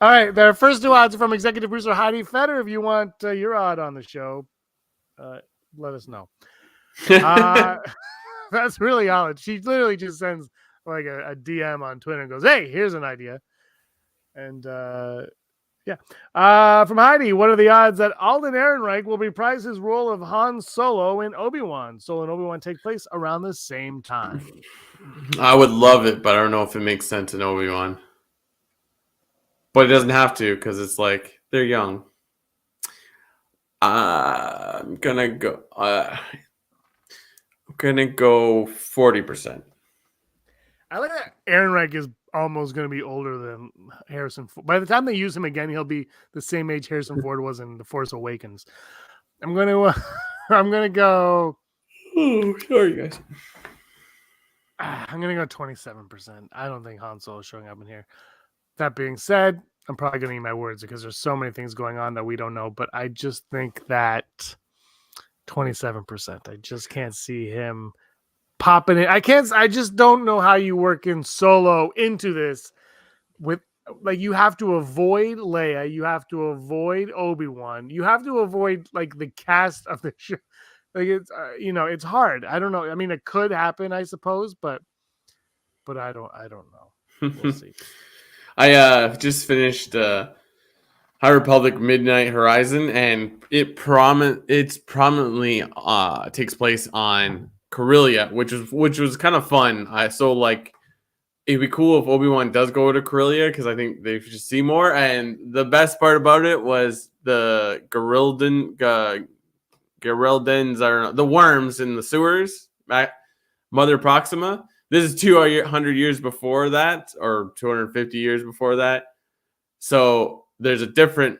All right, their first 2 odds are from executive producer Heidi Feder. If you want your odd on the show, let us know. That's really all. She literally just sends like a DM on Twitter and goes, "Hey, here's an idea." And from Heidi, what are the odds that Alden Ehrenreich will reprise his role of Han Solo in Obi-Wan? Solo and Obi-Wan take place around the same time. I would love it, but I don't know if it makes sense in Obi-Wan. But it doesn't have to because it's like they're young. I'm gonna go 40%. I like that Ehrenreich is almost going to be older than Harrison Ford. By the time they use him again, he'll be the same age Harrison Ford was in The Force Awakens. I'm going to go. Oh, sorry, guys. I'm going to go 27%. I don't think Han Solo is showing up in here. That being said, I'm probably going to eat my words because there's so many things going on that we don't know. But I just think that 27%. I just can't see him popping it. I just don't know how you work in Solo into this with like you have to avoid Leia, you have to avoid Obi-Wan, you have to avoid like the cast of the show. Like it's it's hard. I don't know. I mean, it could happen, I suppose, but I don't know. We'll see. I just finished High Republic Midnight Horizon, and it's prominently takes place on Corellia, which was kind of fun. So like it'd be cool if Obi-Wan does go to Corellia because I think they should see more. And the best part about it was the Gerildens, I don't know, the worms in the sewers, Mother Proxima. This is 200 years before that, or 250 years before that. So there's a different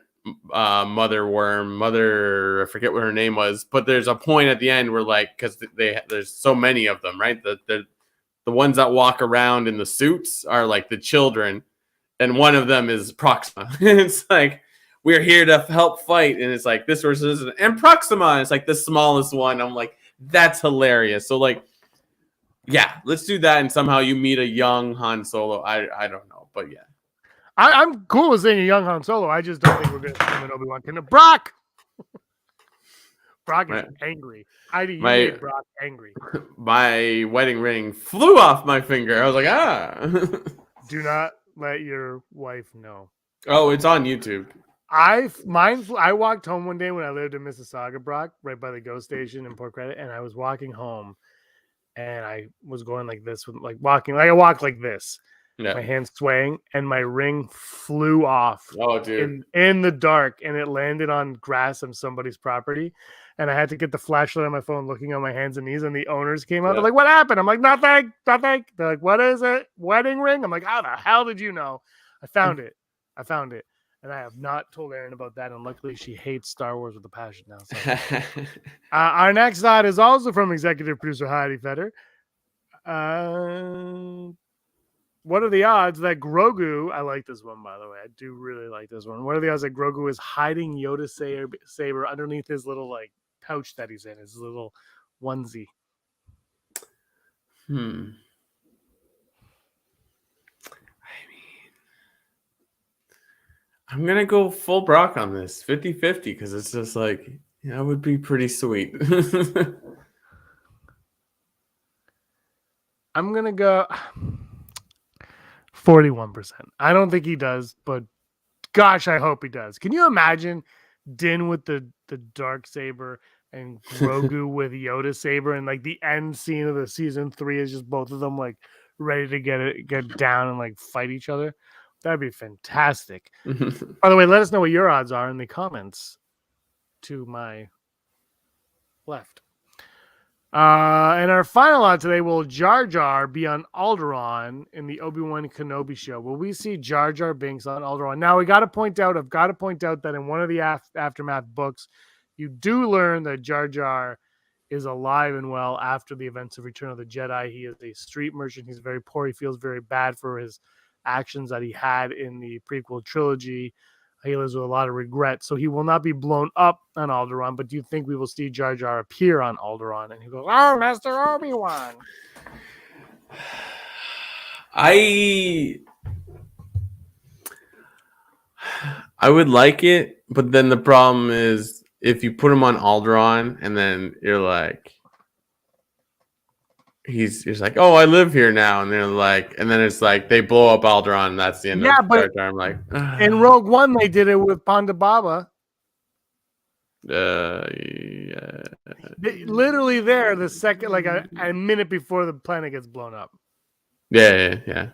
mother worm. I forget what her name was, but there's a point at the end where like because there's so many of them, right? The ones that walk around in the suits are like the children, and one of them is Proxima. It's like we're here to help fight, and it's like this versus and Proxima. And it's like the smallest one. I'm like that's hilarious. So like. Yeah, let's do that, and somehow you meet a young Han Solo. I don't know, but yeah. I'm cool with saying a young Han Solo. I just don't think we're going to see him in Obi-Wan Kenobi. Brock is angry. Heidi, you made Brock angry. My wedding ring flew off my finger. I was like, Do not let your wife know. Oh, it's on YouTube. I walked home one day when I lived in Mississauga, Brock, right by the GO station in Port Credit, and I was walking home. And I was going like this, with like walking, like I walk like this, my hands swaying, and my ring flew off. Oh, dude! In the dark, and it landed on grass on somebody's property, and I had to get the flashlight on my phone, looking on my hands and knees. And the owners came out. They're like, "What happened?" I'm like, "Nothing." They're like, "What is it? Wedding ring?" I'm like, "How the hell did you know?" I found it, And I have not told Erin about that, and luckily she hates Star Wars with a passion now. So. Our next thought is also from executive producer Heidi Feder. What are the odds that Grogu? I like this one, by the way. I do really like this one. What are the odds that Grogu is hiding Yoda saber underneath his little like pouch that he's in, his little onesie? I'm going to go full Brock on this, 50-50, because it's just like, that would be pretty sweet. I'm going to go 41%. I don't think he does, but gosh, I hope he does. Can you imagine Din with the dark saber and Grogu with Yoda saber, and like the end scene of the season 3 is just both of them like ready to get down and like fight each other? That'd be fantastic. By the way, let us know what your odds are in the comments to my left. And our final odd today, will Jar Jar be on Alderaan in the Obi Wan Kenobi show? Will we see Jar Jar Binks on Alderaan? Now, I've got to point out that in one of the Aftermath books, you do learn that Jar Jar is alive and well after the events of Return of the Jedi. He is a street merchant. He's very poor. He feels very bad for his actions that he had in the prequel trilogy. He lives with a lot of regret, so he will not be blown up on Alderaan. But do you think we will see Jar Jar appear on Alderaan? And he goes, "Oh, Master Obi-Wan." I would like it, but then the problem is if you put him on Alderaan and then you're like, he's like, "Oh, I live here now," and they're like, and then it's like they blow up Alderaan, and that's the end of Jar Jar. I'm like, in Rogue One, they did it with Ponda Baba. Yeah. Literally there, the second, like a minute before the planet gets blown up. Yeah.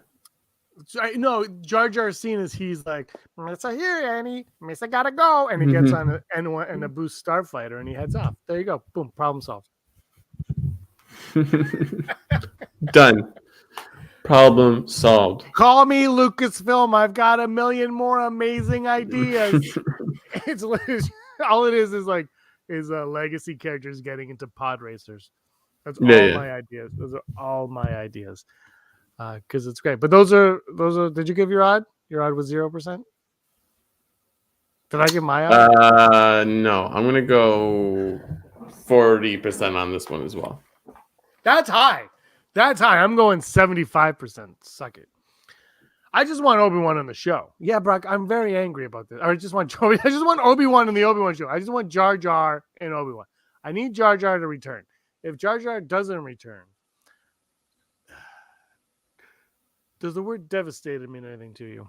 No, Jar Jar's scene is he's like, "Missa here, Annie. Missa gotta go," and he gets on a Boost Starfighter and he heads off. There you go. Boom. Problem solved. Done. Problem solved. Call me Lucasfilm. I've got a million more amazing ideas. It's all it is legacy characters getting into pod racers. That's all my ideas. Those are all my ideas. Because it's great. But those are. Did you give your odd? Your odd was 0%. Did I give my odd? No. I'm gonna go 40% on this one as well. That's high. I'm going 75%. Suck it. I just want Obi-Wan on the show. Yeah, Brock, I'm very angry about this. I just want Obi-Wan in the Obi-Wan show. I just want Jar Jar and Obi-Wan. I need Jar Jar to return. If Jar Jar doesn't return, does the word devastated mean anything to you?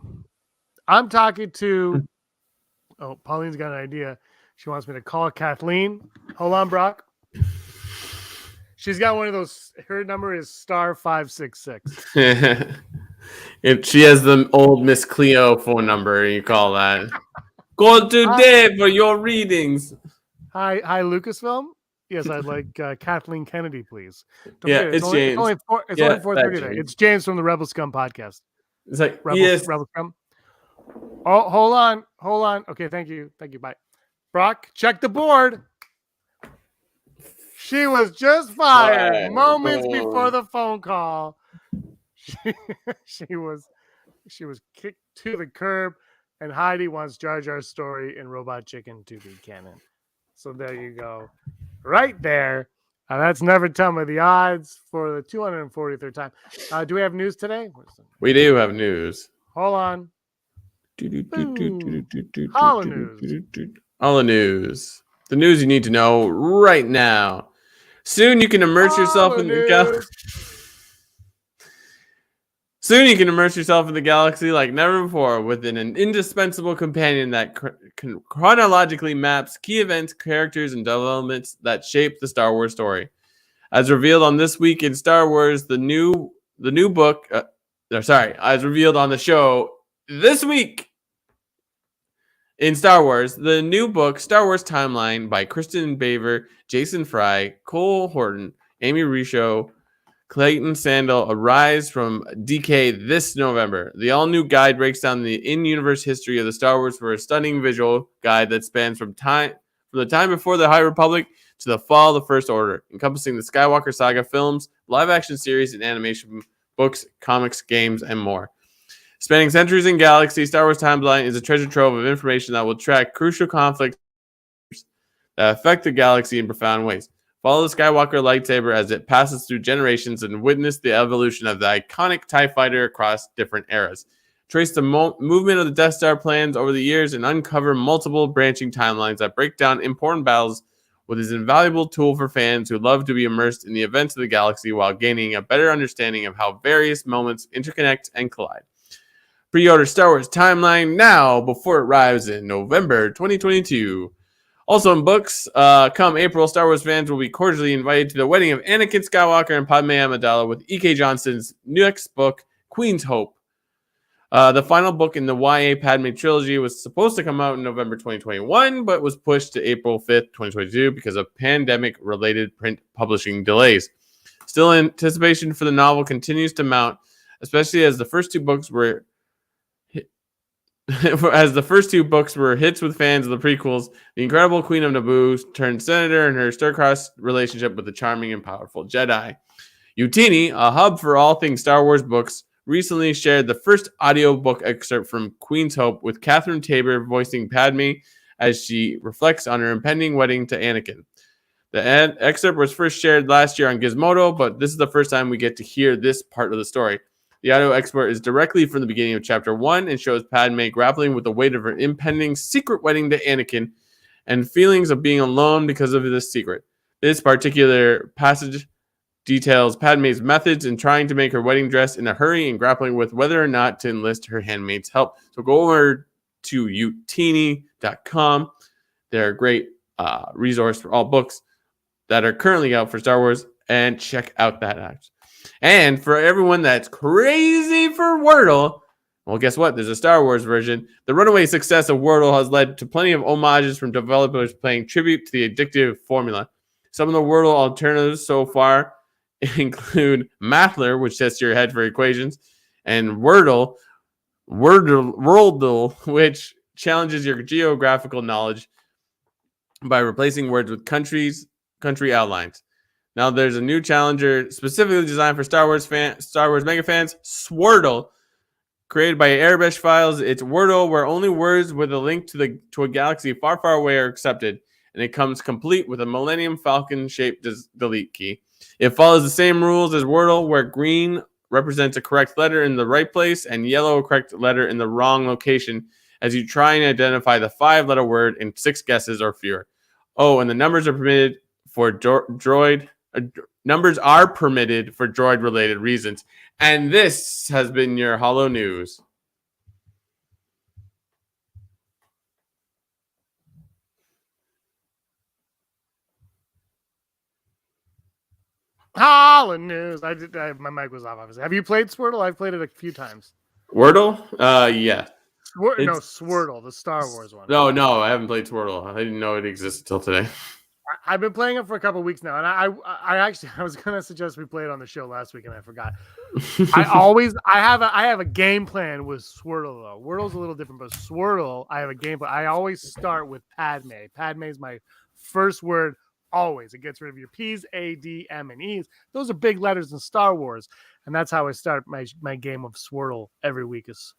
I'm talking to... Oh, Pauline's got an idea. She wants me to call Kathleen. Hold on, Brock. She's got one of those. Her number is *566. If she has the old Miss Cleo phone number, you call that. Call today for your readings. Hi, Lucasfilm. Yes, I'd like Kathleen Kennedy, please. It's James. It's only 4:30 today. It's James from the Rebel Scum podcast. It's like Rebel Scum. Oh, hold on. Okay, thank you. Bye. Brock, check the board. She was just fired moments before the phone call. She was kicked to the curb, and Heidi wants Jar Jar's story in Robot Chicken to be canon. So there you go, right there. That's Never Tell Me the Odds for the 243rd time. Do we have news today? We do have news. Hold on. All the news. The news you need to know right now. Soon you can immerse yourself in the galaxy. Soon you can immerse yourself in the galaxy like never before with an indispensable companion that chronologically maps key events, characters, and developments that shape the Star Wars story. As revealed on This Week in Star Wars, the new book. As revealed on the show this week in Star Wars, the new book, Star Wars Timeline by Kristen Baver, Jason Fry, Cole Horton, Amy Risho, Clayton Sandel, Arise from Decay this November. The all-new guide breaks down the in-universe history of the Star Wars for a stunning visual guide that spans from the time before the High Republic to the fall of the First Order, encompassing the Skywalker saga films, live-action series, and animation books, comics, games, and more. Spanning centuries and galaxies, Star Wars Timeline is a treasure trove of information that will track crucial conflicts that affect the galaxy in profound ways. Follow the Skywalker lightsaber as it passes through generations and witness the evolution of the iconic TIE fighter across different eras. Trace the movement of the Death Star plans over the years and uncover multiple branching timelines that break down important battles with this invaluable tool for fans who love to be immersed in the events of the galaxy while gaining a better understanding of how various moments interconnect and collide. Pre-order Star Wars Timeline now before it arrives in November 2022. Also in books, come April, Star Wars fans will be cordially invited to the wedding of Anakin Skywalker and Padme Amidala with E.K. Johnston's next book, Queen's Hope. The final book in the YA Padme trilogy was supposed to come out in November 2021, but was pushed to April 5th, 2022 because of pandemic-related print publishing delays. Still, anticipation for the novel continues to mount, especially as the first two books were hits with fans of the prequels. The incredible Queen of Naboo turned senator and her star-crossed relationship with the charming and powerful Jedi. Utini, a hub for all things Star Wars books, recently shared the first audiobook excerpt from Queen's Hope with Catherine Tabor voicing Padme as she reflects on her impending wedding to Anakin. The excerpt was first shared last year on Gizmodo, but this is the first time we get to hear this part of the story. The audio export is directly from the beginning of Chapter 1 and shows Padme grappling with the weight of her impending secret wedding to Anakin and feelings of being alone because of this secret. This particular passage details Padme's methods in trying to make her wedding dress in a hurry and grappling with whether or not to enlist her handmaid's help. So go over to utini.com. They're a great resource for all books that are currently out for Star Wars, and check out that act. And for everyone that's crazy for Wordle, well, guess what? There's a Star Wars version. The runaway success of Wordle has led to plenty of homages from developers paying tribute to the addictive formula. Some of the Wordle alternatives so far include Mathler, which tests your head for equations, and Worldle, which challenges your geographical knowledge by replacing words with country outlines. Now there's a new challenger specifically designed for Star Wars mega fans, Swordle. Created by Airbrush Files, it's Wordle where only words with a link to a galaxy far, far away are accepted, and it comes complete with a Millennium Falcon shaped delete key. It follows the same rules as Wordle, where green represents a correct letter in the right place and yellow a correct letter in the wrong location as you try and identify the 5-letter word in 6 guesses or fewer. Oh, and the numbers are permitted for droid-related reasons. And this has been your Holo News. Holo News. My mic was off, obviously. Have you played Swirtle? I've played it a few times. Wordle? Yeah. Swirtle, the Star Wars one. No, I haven't played Swirtle. I didn't know it existed till today. I've been playing it for a couple of weeks now, and I was gonna suggest we play it on the show last week, and I forgot. I have a game plan with Swirtle though. Wordle's a little different, but Swirtle, I have a game plan. I always start with Padme. Padme is my first word. Always, it gets rid of your P's, A, D, M, and E's. Those are big letters in Star Wars, and that's how I start my game of Swirtle every week. Is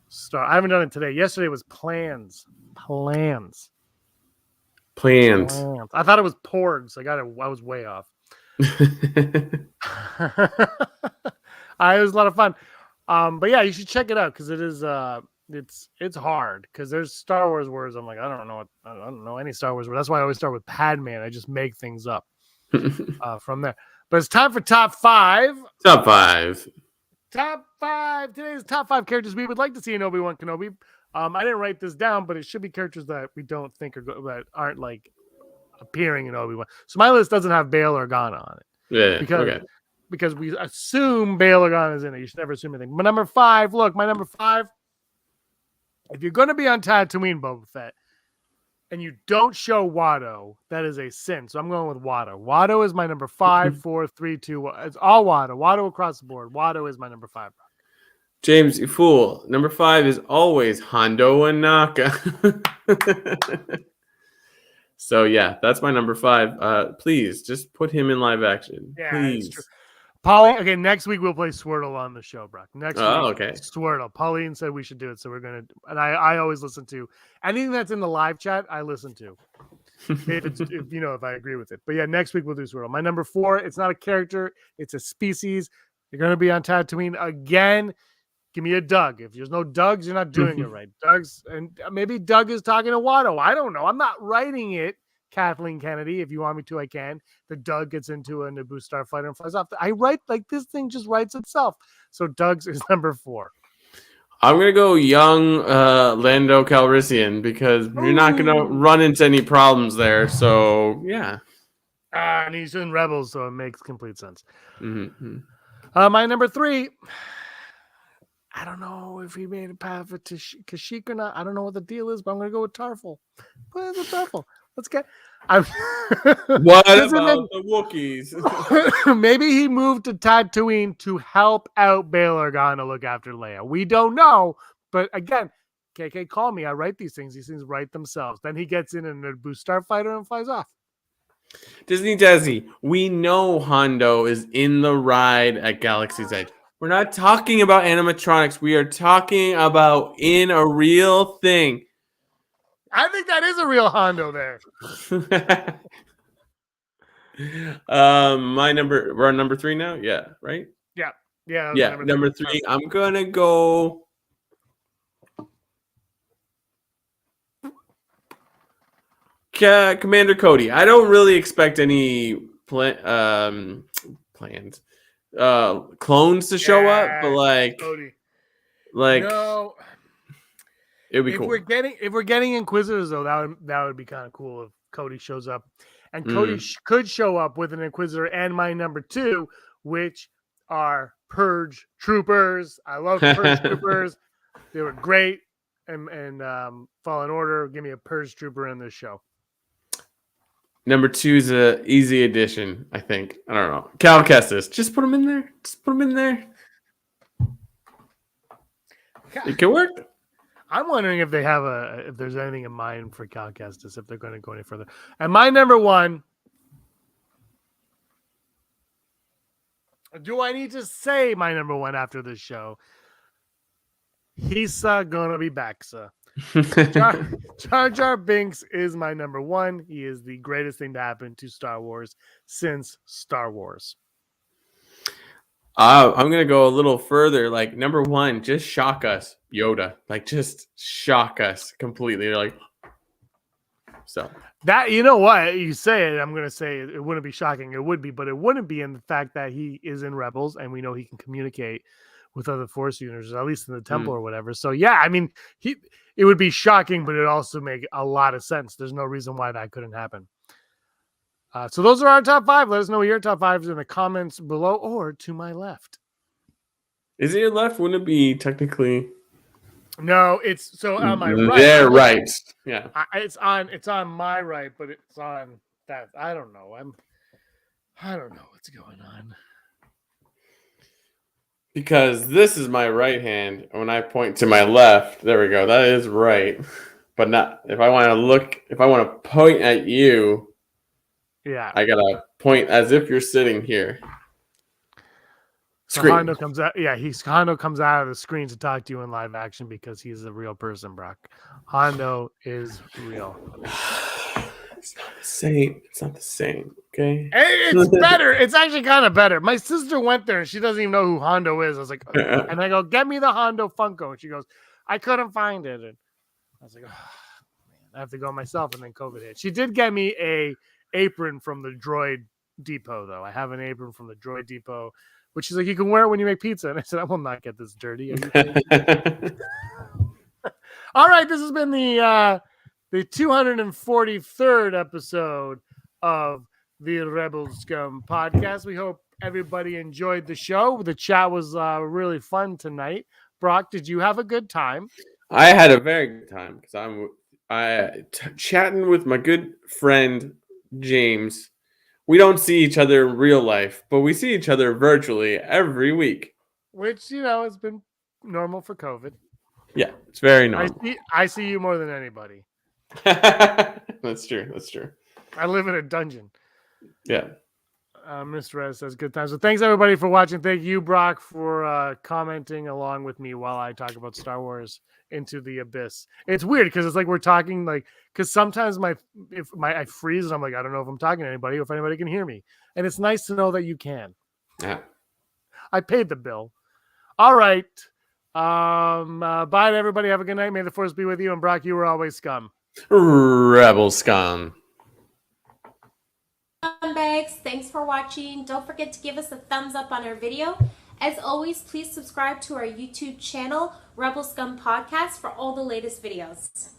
start. I haven't done it today. Yesterday was plans. I thought it was porgs. I was way off. It was a lot of fun. But yeah, you should check it out because it is it's hard because there's Star Wars words. I'm like, I don't know any Star Wars words. That's why I always start with Padme. I just make things up from there. But it's time for top 5. Top 5. Today's top 5 characters we would like to see in Obi Wan Kenobi. I didn't write this down, but it should be characters that we don't think that aren't like appearing in Obi Wan. So my list doesn't have Bail Organa on it. Yeah. Because we assume Bail Organa is in it. You should never assume anything. My number 5. If you're going to be on Tatooine, Boba Fett, and you don't show Watto, that is a sin. So I'm going with Watto. Watto is my number 5, 4, 3, 2. It's all Watto. Watto across the board. Watto is my number 5. James, you fool. Number 5 is always Hondo and Naka. So yeah, that's my number 5. Please just put him in live action. Yeah, please. it's true. Pauline, okay, next week we'll play Swirtle on the show, Brock. Next week, okay. Swirtle. Pauline said we should do it, so we're gonna. And I always listen to anything that's in the live chat. I listen to, if I agree with it. But yeah, next week we'll do Swirtle. My number 4. It's not a character; it's a species. You're gonna be on Tatooine again. Give me a Doug. If there's no Dougs, you're not doing it right. Dougs, and maybe Doug is talking to Watto. I don't know. I'm not writing it, Kathleen Kennedy. If you want me to, I can. The Doug gets into a Naboo starfighter and flies off. I write like this thing just writes itself. So Doug's is number 4. I'm gonna go young Lando Calrissian because you're not gonna run into any problems there. So yeah. And he's in Rebels, so it makes complete sense. Mm-hmm. My number 3. I don't know if he made a path for Kashyyyk or not. I don't know what the deal is, but I'm going to go with Tarful. Put it Tarful. Let's get. What about the Wookiees? Maybe he moved to Tatooine to help out Bail Organa look after Leia. We don't know, but again, KK, call me. I write these things. These things write themselves. Then he gets in a Naboo starfighter and flies off. Disney Desi, we know Hondo is in the ride at Galaxy's Edge. We're not talking about animatronics. We are talking about in a real thing. I think that is a real Hondo there. We're on number 3 now? Yeah, right? Yeah. Number 3. I'm gonna go Commander Cody. I don't really expect any plans. Clones to show up, but Cody. No, it would be cool. If we're getting Inquisitors though, that would be kind of cool if Cody shows up, and Cody could show up with an Inquisitor and my number 2, which are Purge Troopers. I love Purge Troopers. They were great, and Fallen Order. Give me a Purge Trooper in this show. Number 2 is a easy addition, I think. I don't know. Cal Kestis. Just put him in there. It can work. I'm wondering if they have if there's anything in mind for Cal Kestis, if they're going to go any further. And my number 1. Do I need to say my number 1 after this show? He's gonna be back, sir. Jar Jar Binks is my number 1. He is the greatest thing to happen to Star Wars since Star Wars. I'm gonna go a little further. Like number 1, just shock us, Yoda. Like just shock us completely. You're like, so that, you know what, you say it. I'm gonna say it wouldn't be shocking. It would be, but it wouldn't be in the fact that he is in Rebels, and we know he can communicate with other Force users, at least in the temple or whatever. So yeah, I mean, it would be shocking, but it also make a lot of sense. There's no reason why that couldn't happen. So those are our top 5. Let us know your top 5s in the comments below or to my left. Is it your left? Wouldn't it be technically? No, it's so on my right. They're right. Yeah. It's on my right, but it's on that. I don't know. I don't know what's going on. Because this is my right hand. When I point to my left, there we go. That is right. But not if I want to point at you. Yeah. I gotta point as if you're sitting here. So Hondo comes out. Yeah, Hondo comes out of the screen to talk to you in live action because he's a real person, Brock. Hondo is real. It's not the same. It's not the same. Okay. It's better. It's actually kind of better. My sister went there and she doesn't even know who Hondo is. I was like, and I go, get me the Hondo Funko. And she goes, I couldn't find it. And I was like, oh, man, I have to go myself. And then COVID hit. She did get me a apron from the Droid Depot, though. I have an apron from the Droid Depot, which is like, you can wear it when you make pizza. And I said, I will not get this dirty. All right. This has been the 243rd episode of the Rebel Scum podcast. We hope everybody enjoyed the show. The chat was really fun tonight. Brock, did you have a good time? I had a very good time because chatting with my good friend James. We don't see each other in real life, but we see each other virtually every week. Which, has been normal for COVID. Yeah, it's very normal. I see you more than anybody. That's true. That's true. I live in a dungeon. Yeah. Mr. Rez says good times. So thanks everybody for watching. Thank you, Brock, for commenting along with me while I talk about Star Wars Into the Abyss. It's weird because it's like we're talking because sometimes I freeze and I'm like, I don't know if I'm talking to anybody or if anybody can hear me. And it's nice to know that you can. Yeah. I paid the bill. All right. Bye to everybody. Have a good night. May the force be with you. And Brock, you were always scum. Rebel scum. Scumbags, thanks for watching. Don't forget to give us a thumbs up on our video. As always, please subscribe to our YouTube channel, Rebel Scum Podcast, for all the latest videos.